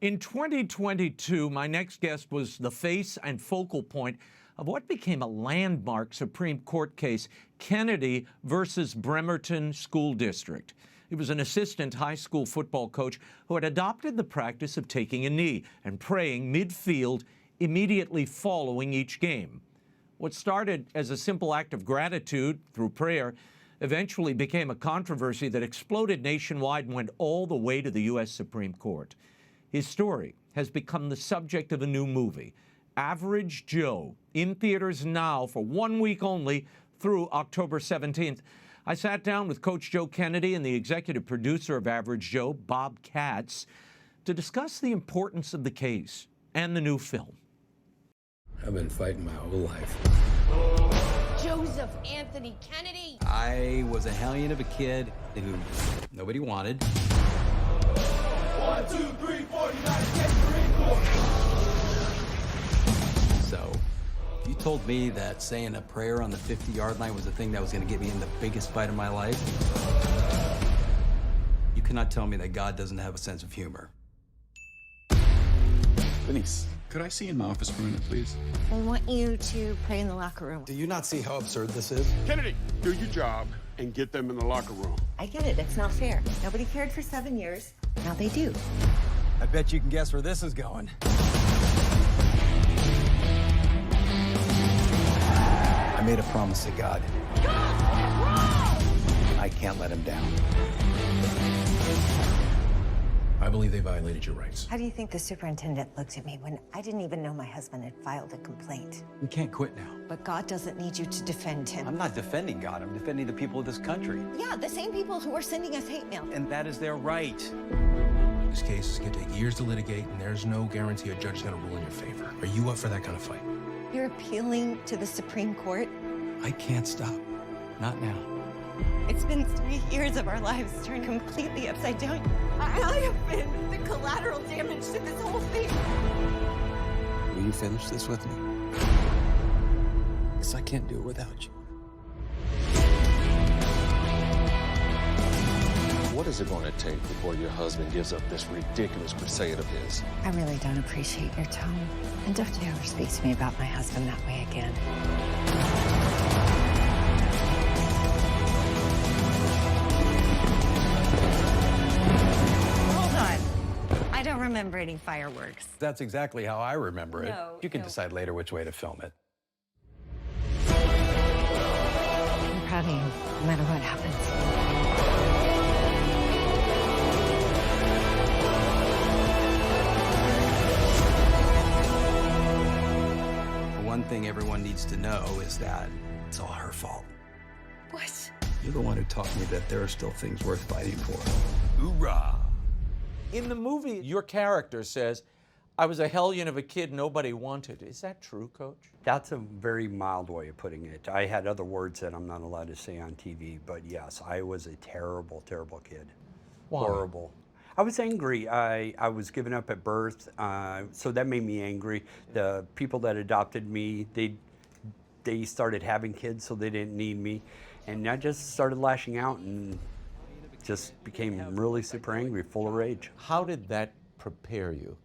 In 2022, my next guest was the face and focal point of what became a landmark Supreme Court case, Kennedy versus Bremerton School District. He was an assistant high school football coach who had adopted the practice of taking a knee and praying midfield immediately following each game. What started as a simple act of gratitude through prayer eventually became a controversy that exploded nationwide and went all the way to the U.S. Supreme Court. His story has become the subject of a new movie, Average Joe, in theaters now for 1 week only through October 17th. I sat down with Coach Joe Kennedy and the executive producer of Average Joe, Bob Katz, to discuss the importance of the case and the new film. I've been fighting my whole life. Joseph Anthony Kennedy. I was a hellion of a kid who nobody wanted. 1, 2, 3, 4, United States Marine Corps. So, if you told me that saying a prayer on the 50-yard line was the thing that was going to get me in the biggest fight of my life, you cannot tell me that God doesn't have a sense of humor. Denise, could I see you in my office for a minute, please? I want you to pray in the locker room. Do you not see how absurd this is? Kennedy, do your job and get them in the locker room. I get it. It's not fair. Nobody cared for 7 years. Now they do. I bet you can guess where this is going. I made a promise to God. I can't let him down. I believe they violated your rights. How do you think the superintendent looked at me when I didn't even know my husband had filed a complaint? You can't quit now. But God doesn't need you to defend him. I'm not defending God. I'm defending the people of this country. Yeah, the same people who are sending us hate mail. And that is their right. This case is going to take years to litigate, and there's no guarantee a judge is going to rule in your favor. Are you up for that kind of fight? You're appealing to the Supreme Court? I can't stop. Not now. It's been 3 years of our lives turned completely upside down. I have been the collateral damage to this whole thing. Will you finish this with me? Because I can't do it without you. What is it going to take before your husband gives up this ridiculous crusade of his? I really don't appreciate your tone. And don't you ever speak to me about my husband that way again. I don't remember any fireworks. That's exactly how I remember it. No, You can no. decide later which way to film it. I'm proud of you, no matter what happens. The one thing everyone needs to know is that it's all her fault. What? You're the one who taught me that there are still things worth fighting for. Hoorah! In the movie, your character says, I was a hellion of a kid nobody wanted. Is that true, Coach? That's a very mild way of putting it. I had other words that I'm not allowed to say on TV, but yes, I was a terrible, terrible kid. Why? Horrible. I was angry. I was given up at birth, so that made me angry. The people that adopted me, they started having kids, so they didn't need me. And I just started lashing out and just became really super angry, full of rage. How did that prepare you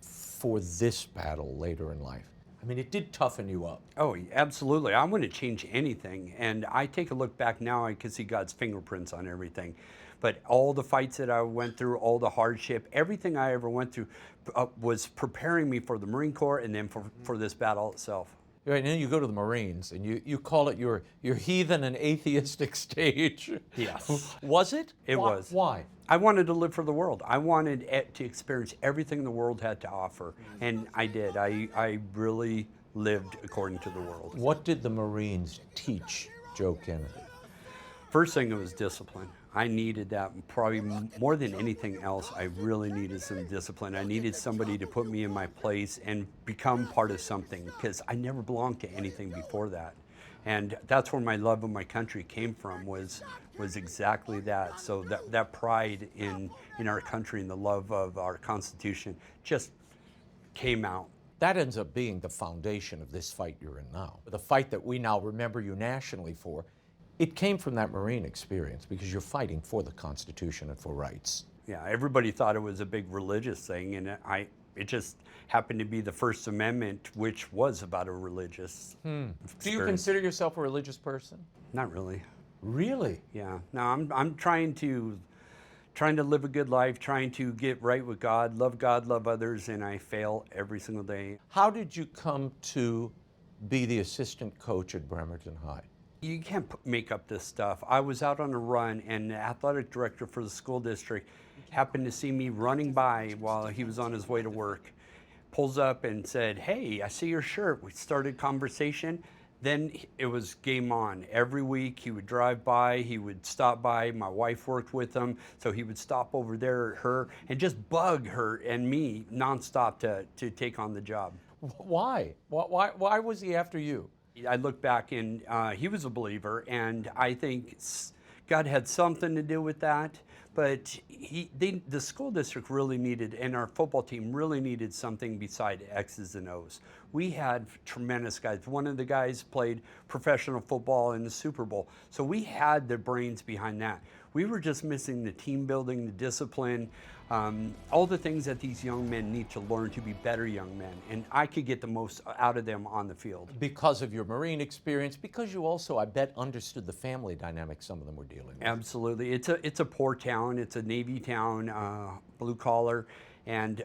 for this battle later in life? I mean, it did toughen you up. Oh, absolutely. I wouldn't change anything. And I take a look back now, I can see God's fingerprints on everything. But all the fights that I went through, all the hardship, everything I ever went through was preparing me for the Marine Corps and then for this battle itself. Right, and then you go to the Marines, and you call it your heathen and atheistic stage. Yes. Was it? It was. Why? I wanted to live for the world. I wanted to experience everything the world had to offer, and I did. I really lived according to the world. What did the Marines teach Joe Kennedy? First thing, it was discipline. I needed that probably more than anything else. I really needed some discipline. I needed somebody to put me in my place and become part of something, because I never belonged to anything before that. And that's where my love of my country came from, was exactly that. So that pride in our country and the love of our Constitution just came out. That ends up being the foundation of this fight you're in now. The fight that we now remember you nationally for, it came from that Marine experience because you're fighting for the Constitution and for rights. Yeah, everybody thought it was a big religious thing, and it just happened to be the First Amendment, which was about a religious Do you experience. consider yourself a religious person? Not really. Really? Yeah. No, I'm trying to live a good life, trying to get right with God, love others, and I fail every single day. How did you come to be the assistant coach at Bremerton High? You can't make up this stuff. I was out on a run, and the athletic director for the school district happened to see me running by while he was on his way to work. Pulls up and said, "Hey, I see your shirt." We started conversation. Then it was game on. Every week he would drive by, he would stop by. My wife worked with him, so he would stop over there at her and just bug her and me nonstop to take on the job. Why? Why was he after you? I look back and he was a believer, and I think God had something to do with that. But the school district really needed, and our football team really needed something beside X's and O's. We had tremendous guys. One of the guys played professional football in the Super Bowl. So we had the brains behind that. We were just missing the team building, the discipline, all the things that these young men need to learn to be better young men. And I could get the most out of them on the field. Because of your Marine experience, because you also, I bet, understood the family dynamic some of them were dealing with. Absolutely. It's a poor town. It's a Navy town, blue collar. And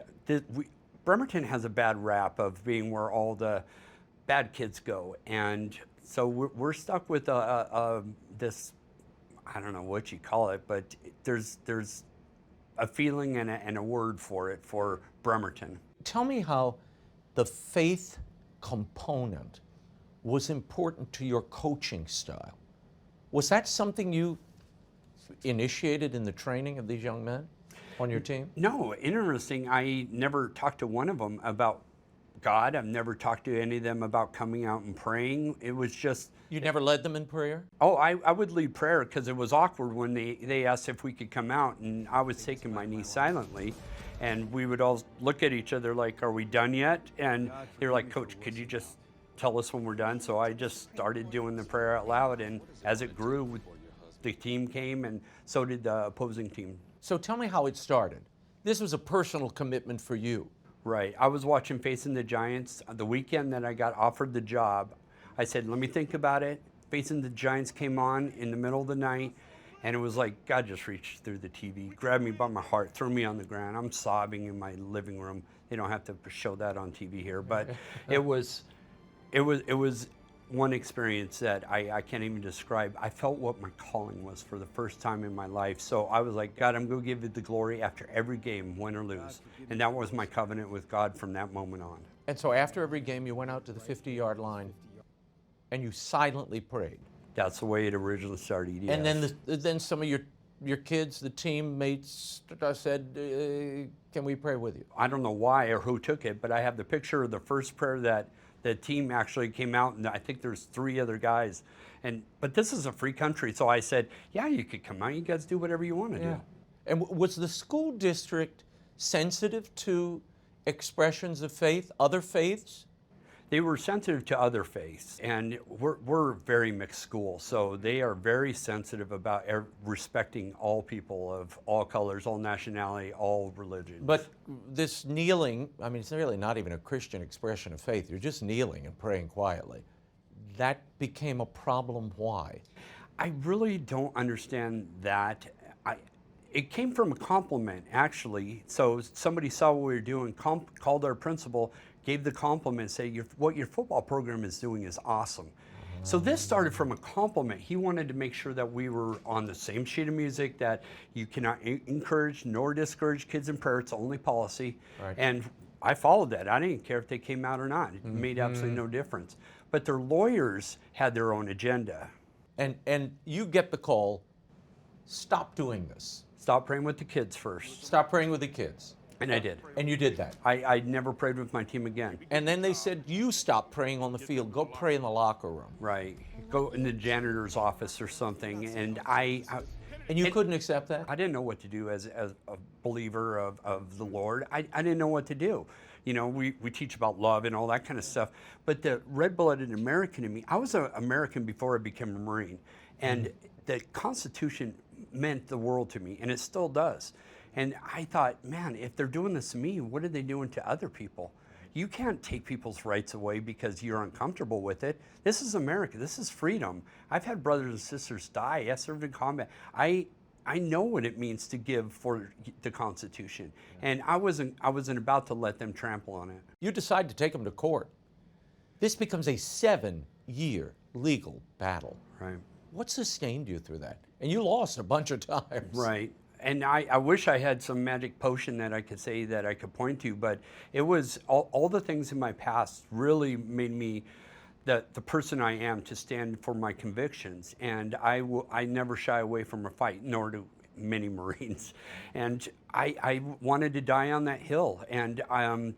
Bremerton has a bad rap of being where all the bad kids go. And so we're stuck with this, I don't know what you call it, but there's a feeling and a word for it for Bremerton. Tell me how the faith component was important to your coaching style. Was that something you initiated in the training of these young men on your team? No, interesting. I never talked to one of them about God. I've never talked to any of them about coming out and praying. It was just... You never led them in prayer? Oh, I would lead prayer because it was awkward when they asked if we could come out, and I was taking my knee silently, and we would all look at each other like, "Are we done yet?" And they were like, "Coach, could you just tell us when we're done?" So I just started doing the prayer out loud, and as it grew, the team came, and so did the opposing team. So tell me how it started. This was a personal commitment for you. Right. I was watching Facing the Giants. The weekend that I got offered the job, I said, "Let me think about it." Facing the Giants came on in the middle of the night, and it was like God just reached through the TV, grabbed me by my heart, threw me on the ground. I'm sobbing in my living room. They don't have to show that on TV here, but it was one experience that I can't even describe. I felt what my calling was for the first time in my life. So I was like, "God, I'm going to give you the glory after every game, win or lose." And that was my covenant with God from that moment on. And so after every game, you went out to the 50-yard line and you silently prayed. That's the way it originally started, yes. And then some of your kids, the teammates, said, "Can we pray with you?" I don't know why or who took it, but I have the picture of the first prayer that the team actually came out, and I think there's 3 other guys. But this is a free country, so I said, "Yeah, you could come out. You guys do whatever you want to do." And was the school district sensitive to expressions of faith, other faiths? They were sensitive to other faiths, and we're a very mixed school, so they are very sensitive about respecting all people of all colors, all nationality, all religions. But this kneeling, I mean, it's really not even a Christian expression of faith. You're just kneeling and praying quietly. That became a problem. Why? I really don't understand that. It came from a compliment, actually. So somebody saw what we were doing, called our principal, gave the compliment, say, "What your football program is doing is awesome." So this started from a compliment. He wanted to make sure that we were on the same sheet of music, that you cannot encourage nor discourage kids in prayer. It's only policy. Right. And I followed that. I didn't care if they came out or not. It made absolutely no difference. But their lawyers had their own agenda. And you get the call, "Stop doing this. Stop praying with the kids first. Stop praying with the kids." And I did. And you did that. I never prayed with my team again. And then they said, "You stop praying on the field. Go pray in the locker room." Right. Go in the janitor's office or something. And And you couldn't accept that? I didn't know what to do as a believer of the Lord. I didn't know what to do. You know, we teach about love and all that kind of stuff. But the red-blooded American in me, I was an American before I became a Marine. And the Constitution meant the world to me, and it still does. And I thought, man, if they're doing this to me, what are they doing to other people? You can't take people's rights away because you're uncomfortable with it. This is America. This is freedom. I've had brothers and sisters die. I served in combat. I know what it means to give for the Constitution, and I wasn't about to let them trample on it. You decide to take them to court. This becomes a 7-year legal battle. Right. What sustained you through that? And you lost a bunch of times. Right. And I wish I had some magic potion that I could say that I could point to, but it was all the things in my past really made me the person I am to stand for my convictions. And I never shy away from a fight, nor do many Marines. And I wanted to die on that hill. And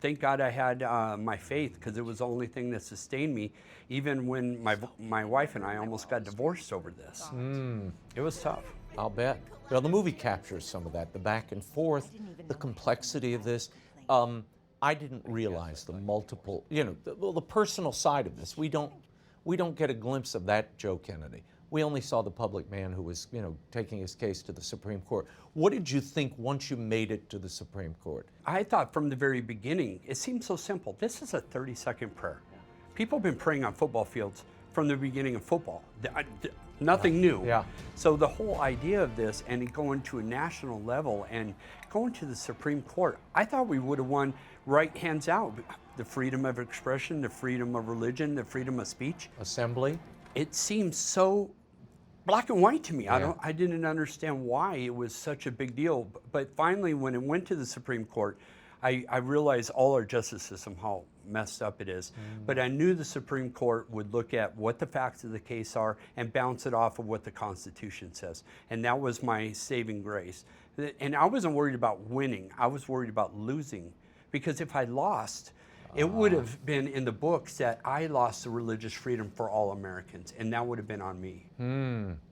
thank God I had my faith, because it was the only thing that sustained me, even when my wife and I almost got divorced over this. It was tough. I'll bet. Well, the movie captures some of that, the back and forth, the complexity of this. I didn't realize the multiple, the personal side of this. We don't get a glimpse of that Joe Kennedy. We only saw the public man who was, taking his case to the Supreme Court. What did you think once you made it to the Supreme Court? I thought from the very beginning, it seemed so simple. This is a 30-second prayer. People have been praying on football fields from the beginning of football. Nothing new. Yeah. So the whole idea of this and going to a national level and going to the Supreme Court, I thought we would have won right hands out. The freedom of expression, the freedom of religion, the freedom of speech. Assembly? It seems so black and white to me. Yeah. I didn't understand why it was such a big deal. But finally, when it went to the Supreme Court, I realized all our justice system, how messed up it is. But I knew the Supreme Court would look at what the facts of the case are and bounce it off of what the Constitution says. And that was my saving grace. And I wasn't worried about winning. I was worried about losing. Because if I lost, it would have been in the books that I lost the religious freedom for all Americans, and that would have been on me.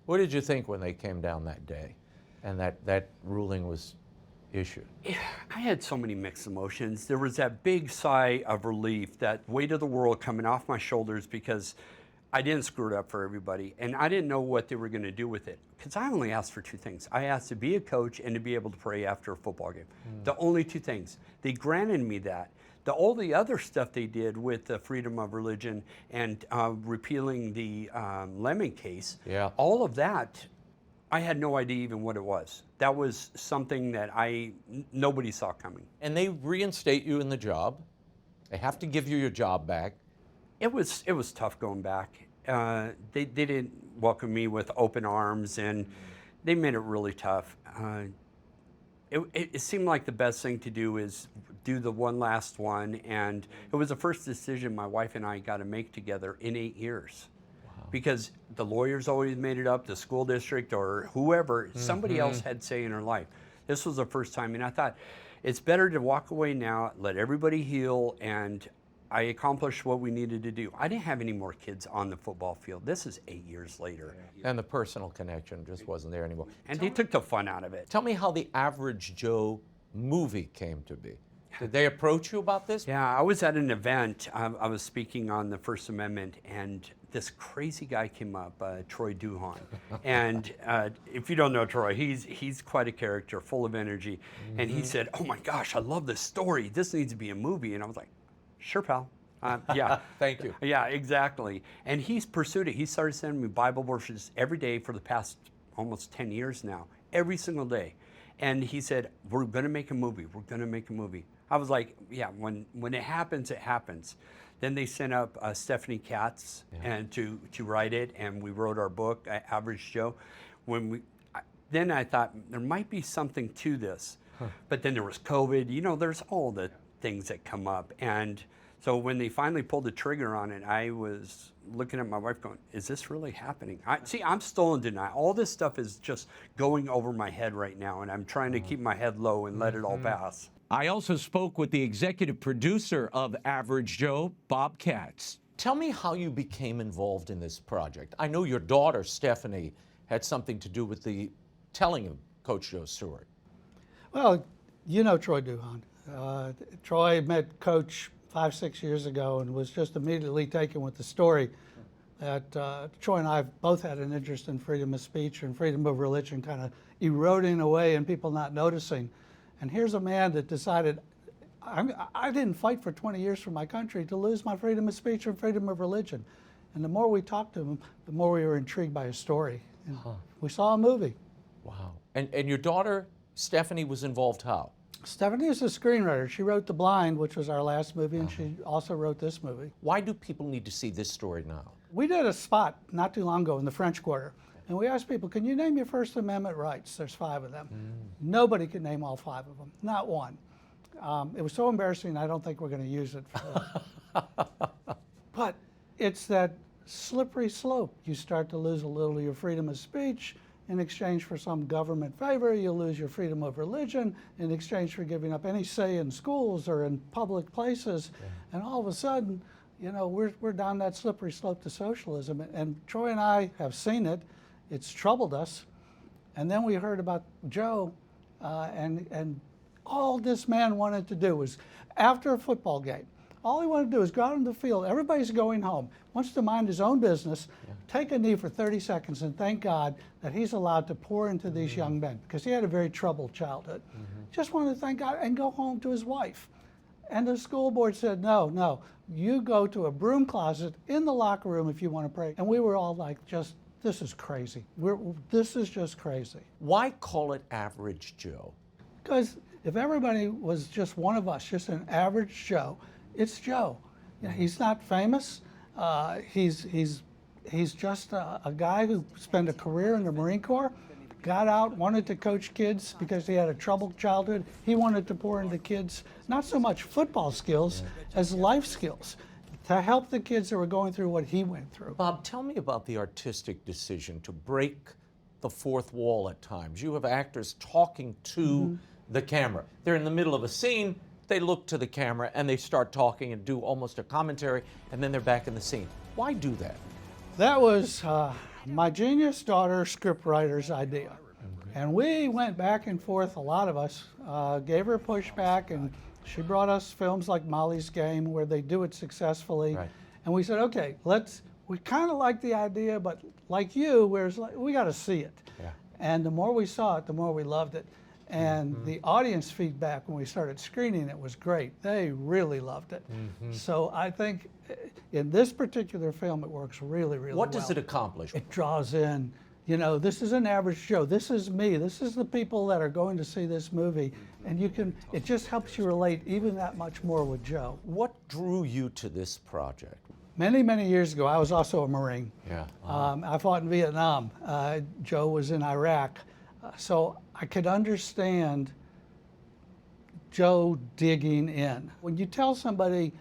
What did you think when they came down that day and that ruling was issued? I had so many mixed emotions. There was that big sigh of relief, that weight of the world coming off my shoulders, because I didn't screw it up for everybody, and I didn't know what they were going to do with it. Because I only asked for 2 things. I asked to be a coach and to be able to pray after a football game. The only 2 things. They granted me that. All the other stuff they did with the freedom of religion and repealing the Lemon case, all of that, I had no idea even what it was. That was something that nobody saw coming. And they reinstate you in the job. They have to give you your job back. It was tough going back. They didn't welcome me with open arms, and they made it really tough. It seemed like the best thing to do is do the one last one, and it was the first decision my wife and I got to make together in 8 years. Because the lawyers always made it up, the school district or whoever, somebody else had say in her life. This was the first time, and I thought, it's better to walk away now, let everybody heal, and I accomplished what we needed to do. I didn't have any more kids on the football field. This is 8 years later. And the personal connection just wasn't there anymore. And they took the fun out of it. Tell me how the Average Joe movie came to be. Did they approach you about this? Yeah, I was at an event. I was speaking on the First Amendment, and this crazy guy came up, Troy Duhan. And if you don't know Troy, he's quite a character, full of energy. And he said, "Oh my gosh, I love this story. This needs to be a movie." And I was like, "Sure, pal." Yeah. Thank you. Yeah, exactly. And he's pursued it. He started sending me Bible verses every day for the past almost 10 years now, every single day. And he said, "We're going to make a movie. We're going to make a movie." I was like, yeah, when it happens, it happens. Then they sent up Stephanie Katz and to write it, and we wrote our book, Average Joe. Then I thought there might be something to this, but then there was COVID. There's all the things that come up, and so when they finally pulled the trigger on it, I was looking at my wife going, "Is this really happening?" I'm still in denial. All this stuff is just going over my head right now, and I'm trying to keep my head low and let it all pass. I also spoke with the executive producer of Average Joe, Bob Katz. Tell me how you became involved in this project. I know your daughter, Stephanie, had something to do with the telling of Coach Joe Stewart. Well, you know Troy Duhan. Troy met Coach 5-6 years ago and was just immediately taken with the story that Troy and I both had an interest in freedom of speech and freedom of religion kind of eroding away and people not noticing. And here's a man that decided, I didn't fight for 20 years for my country to lose my freedom of speech and freedom of religion. And the more we talked to him, the more we were intrigued by his story. And we saw a movie. Wow. And your daughter, Stephanie, was involved how? Stephanie is a screenwriter. She wrote The Blind, which was our last movie, and she also wrote this movie. Why do people need to see this story now? We did a spot not too long ago in the French Quarter, and we asked people, can you name your First Amendment rights? There's 5 of them. Nobody could name all 5 of them, not one. It was so embarrassing, I don't think we're going to use it. But it's that slippery slope. You start to lose a little of your freedom of speech. In exchange for some government favor, you lose your freedom of religion. In exchange for giving up any say in schools or in public places. And all of a sudden, you know, we're down that slippery slope to socialism. And Troy and I have seen it. It's troubled us. And then we heard about Joe, and all this man wanted to do was, after a football game, all he wanted to do is go out on the field. Everybody's going home. Wants to mind his own business, take a knee for 30 seconds, and thank God that he's allowed to pour into these young men, because he had a very troubled childhood. Just wanted to thank God and go home to his wife. And the school board said, no, you go to a broom closet in the locker room if you want to pray. And we were all like, this is crazy. This is just crazy. Why call it Average Joe? Because if everybody was just one of us, just an average Joe, it's Joe. You know, he's not famous. He's just a guy who spent a career in the Marine Corps, got out, wanted to coach kids because he had a troubled childhood. He wanted to pour into kids not so much football skills as life skills to help the kids that were going through what he went through. Bob, tell me about the artistic decision to break the fourth wall at times. You have actors talking to the camera. They're in the middle of a scene, they look to the camera and they start talking and do almost a commentary, and then they're back in the scene. Why do that? That was my genius daughter scriptwriter's idea. And we went back and forth, a lot of us, gave her pushback, and she brought us films like Molly's Game where they do it successfully. Right. And we said, okay, we kind of like the idea, but like you, we got to see it. Yeah. And the more we saw it, the more we loved it. And the audience feedback when we started screening it was great. They really loved it. So I think in this particular film, it works really, really well. What does it accomplish? It draws in, you know, this is an average Joe. This is me. This is the people that are going to see this movie. And it just helps you relate even that much more with Joe. What drew you to this project? Many, many years ago, I was also a Marine. Yeah. I fought in Vietnam. Joe was in Iraq. So I could understand Joe digging in. When you tell somebody,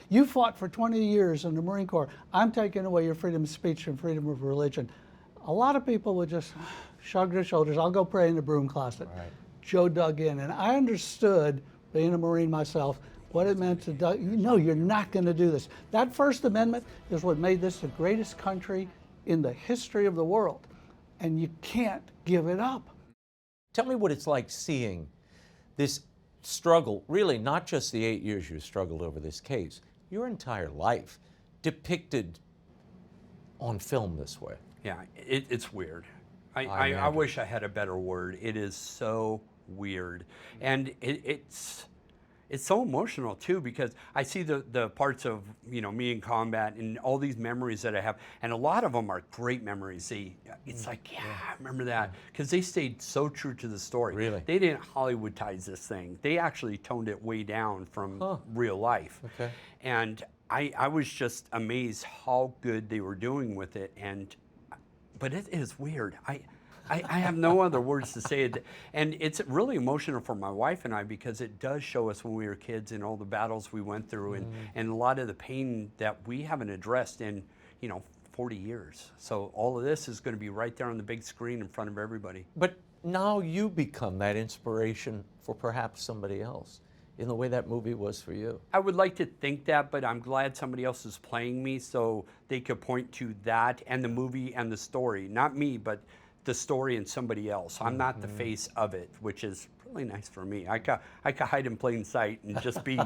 you fought for 20 years in the Marine Corps, I'm taking away your freedom of speech and freedom of religion, a lot of people would just shrug their shoulders, I'll go pray in the broom closet. Right. Joe dug in, and I understood, being a Marine myself, what it meant to no, you're not going to do this. That First Amendment is what made this the greatest country in the history of the world, and you can't give it up. Tell me what it's like seeing this struggle, really not just the 8 years you struggled over this case, your entire life depicted on film this way. Yeah, it's weird. I wish I had a better word. It is so weird. And it's so emotional too, because I see the parts of, you know, me in combat and all these memories that I have, and a lot of them are great memories. It's like, yeah, I remember that, because they stayed so true to the story. Really? They didn't Hollywoodize this thing. They actually toned it way down from real life. Okay. And I was just amazed how good they were doing with it. But it is weird. I have no other words to say it. And it's really emotional for my wife and I, because it does show us when we were kids and all the battles we went through, and a lot of the pain that we haven't addressed in, 40 years. So all of this is going to be right there on the big screen in front of everybody. But now you become that inspiration for perhaps somebody else in the way that movie was for you. I would like to think that, but I'm glad somebody else is playing me so they could point to that and the movie and the story. Not me, but the story and somebody else. I'm not the face of it, which is really nice for me. I could hide in plain sight and just be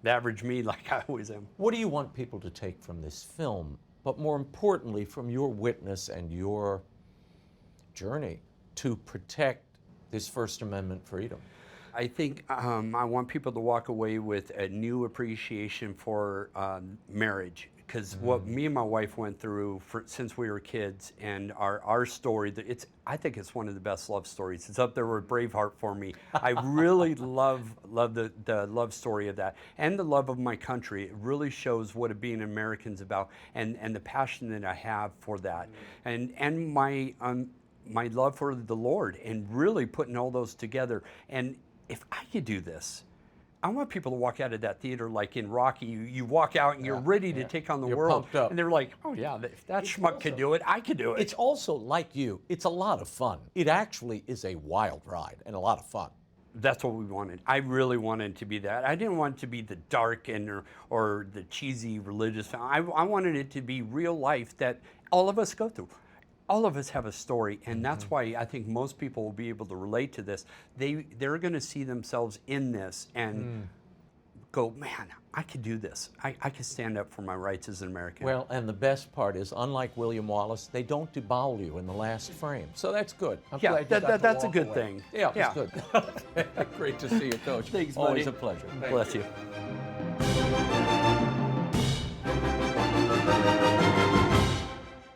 the average me like I always am. What do you want people to take from this film, but more importantly, from your witness and your journey to protect this First Amendment freedom? I think I want people to walk away with a new appreciation for marriage. Because what me and my wife went through since we were kids, and our story, I think it's one of the best love stories. It's up there with Braveheart for me. I really love the love story of that, and the love of my country. It really shows what being an American's about, and the passion that I have for that, and my love for the Lord, and really putting all those together. And if I could do this, I want people to walk out of that theater like in Rocky. You walk out and you're ready to take on the You're world. pumped up. And they're like, oh yeah, if that schmuck could do it, I could do it. It's also, like you, it's a lot of fun. It actually is a wild ride and a lot of fun. That's what we wanted. I really wanted it to be that. I didn't want it to be the dark or the cheesy religious. I wanted it to be real life that all of us go through. All of us have a story, and that's why I think most people will be able to relate to this. They're going to see themselves in this and go, man, I could do this. I could stand up for my rights as an American. Well, and the best part is, unlike William Wallace, they don't debauch you in the last frame. So that's good. I'm glad you got to that's a walk good away. thing. Yeah, it's good. Great to see you, Coach. Thanks, Always buddy. a pleasure. Bless you.